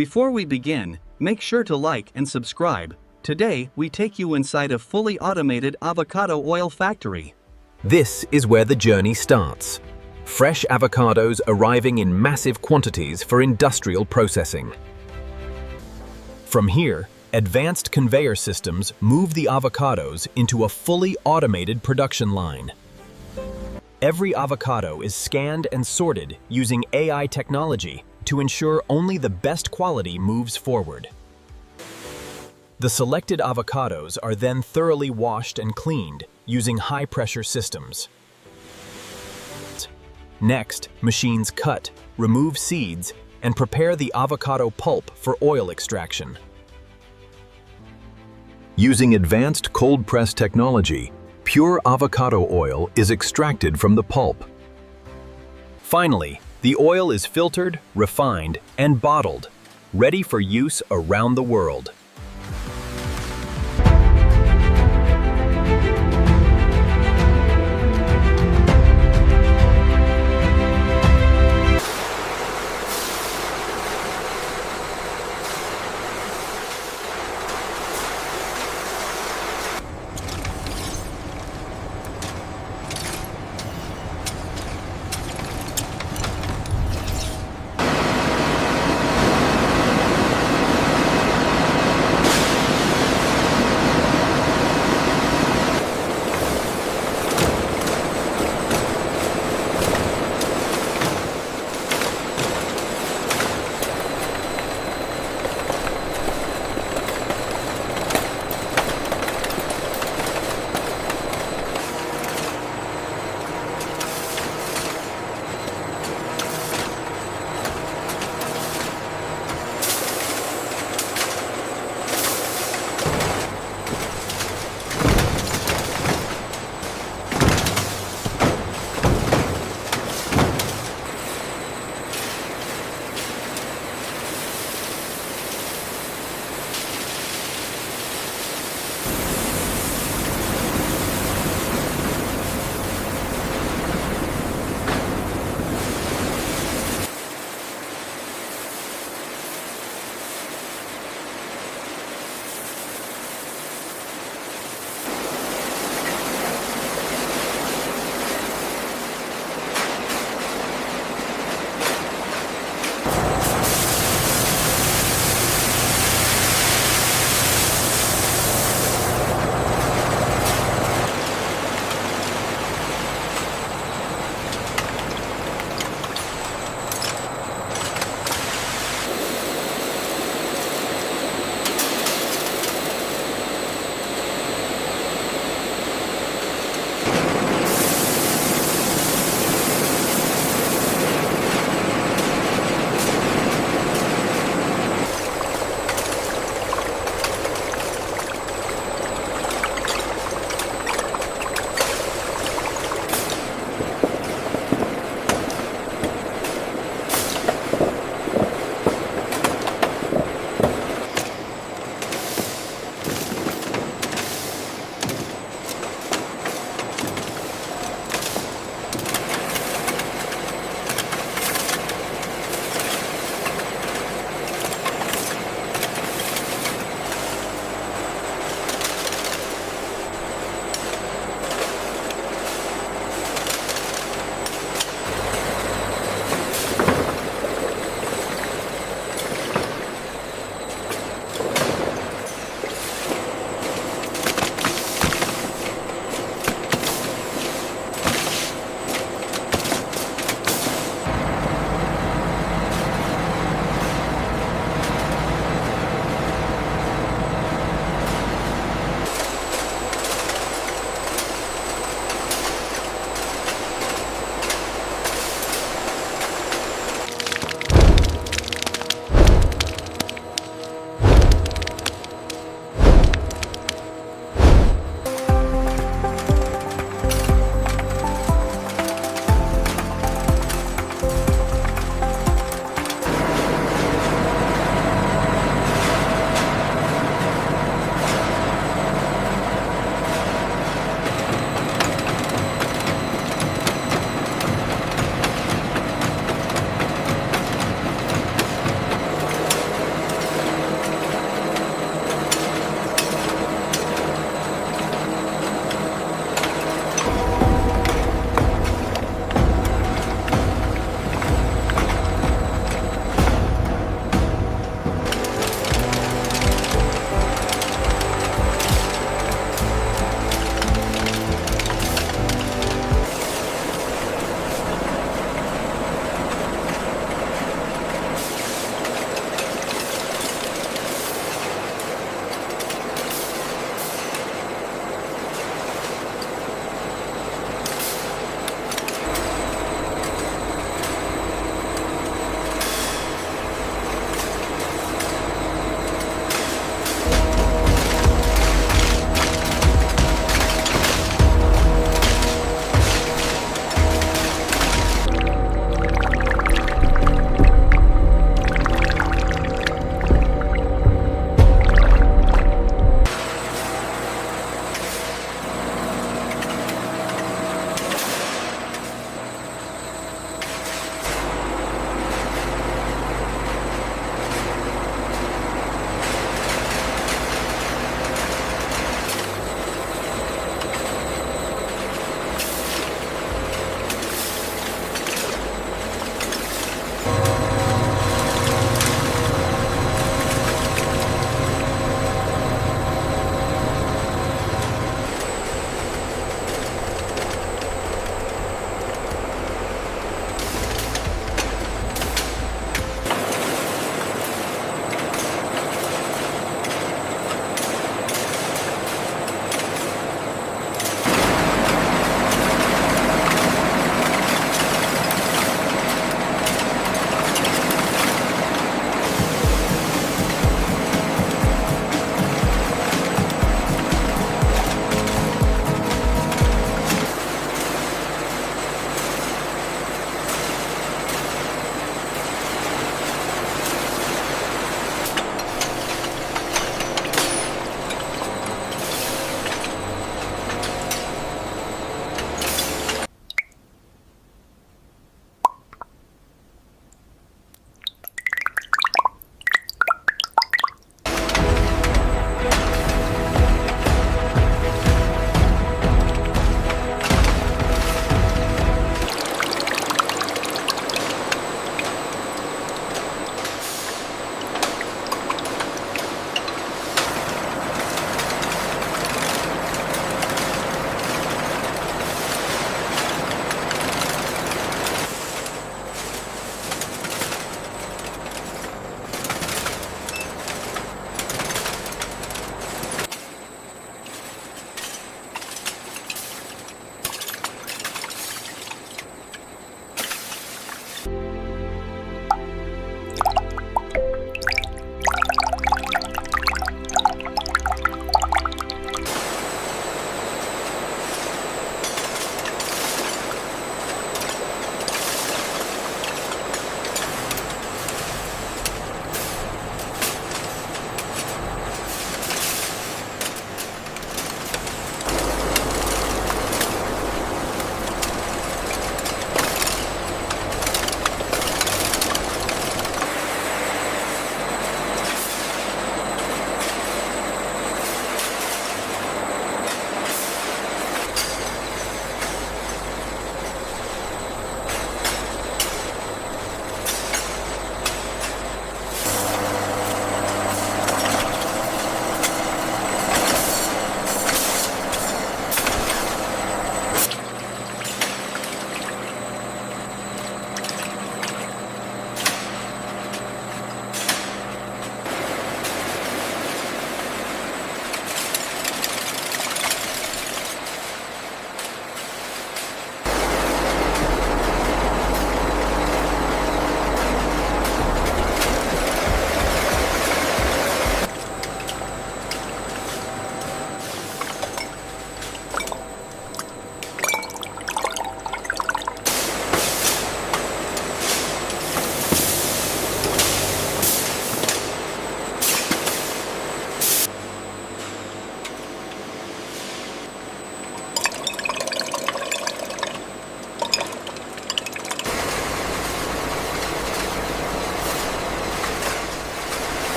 Before we begin, make sure to like and subscribe. Today, we take you inside a fully automated avocado oil factory. This is where the journey starts. Fresh avocados arriving in massive quantities for industrial processing. From here, advanced conveyor systems move the avocados into a fully automated production line. Every avocado is scanned and sorted using AI technology to ensure only the best quality moves forward. The selected avocados are then thoroughly washed and cleaned using high-pressure systems. Next, machines cut, remove seeds, and prepare the avocado pulp for oil extraction. Using advanced cold press technology, pure avocado oil is extracted from the pulp. Finally, the oil is filtered, refined, and bottled, ready for use around the world.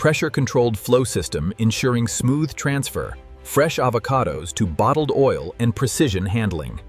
pressure-controlled flow system ensuring smooth transfer, fresh avocados to bottled oil and precision handling.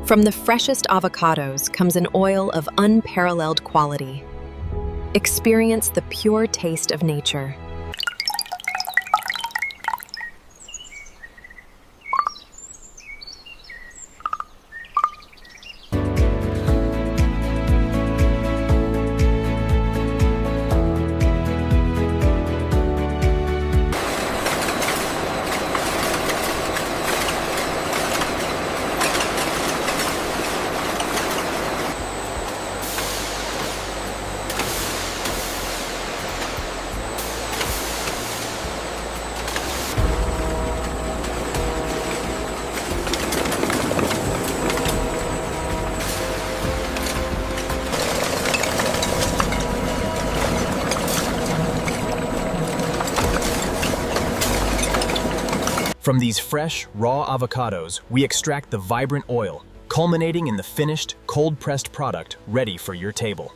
From the freshest avocados comes an oil of unparalleled quality. Experience the pure taste of nature. From these fresh, raw avocados, we extract the vibrant oil, culminating in the finished, cold-pressed product ready for your table.